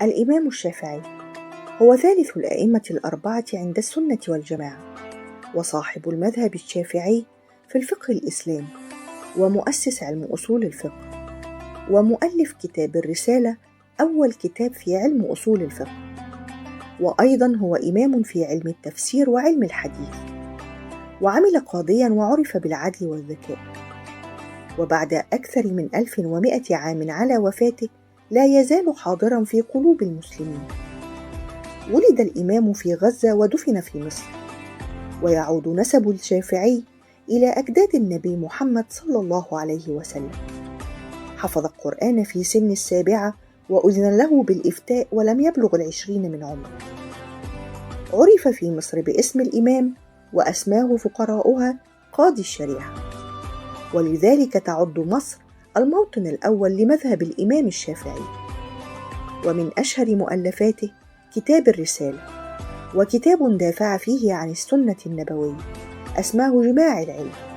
الإمام الشافعي هو ثالث الأئمة الأربعة عند السنة والجماعة، وصاحب المذهب الشافعي في الفقه الإسلامي، ومؤسس علم أصول الفقه، ومؤلف كتاب الرسالة أول كتاب في علم أصول الفقه، وأيضا هو إمام في علم التفسير وعلم الحديث، وعمل قاضيا وعرف بالعدل والذكاء. وبعد أكثر من 1100 عام على وفاته لا يزال حاضرا في قلوب المسلمين. ولد الإمام في غزة ودفن في مصر، ويعود نسب الشافعي إلى أجداد النبي محمد صلى الله عليه وسلم. حفظ القرآن في سن 7 وأذن له بالإفتاء ولم يبلغ 20 من عمره. عرف في مصر باسم الإمام، وأسماه فقراؤها قاضي الشريعة، ولذلك تعد مصر الموطن الأول لمذهب الإمام الشافعي. ومن أشهر مؤلفاته كتاب الرسالة، وكتاب دافع فيه عن السنة النبوية أسماه جماع العلم.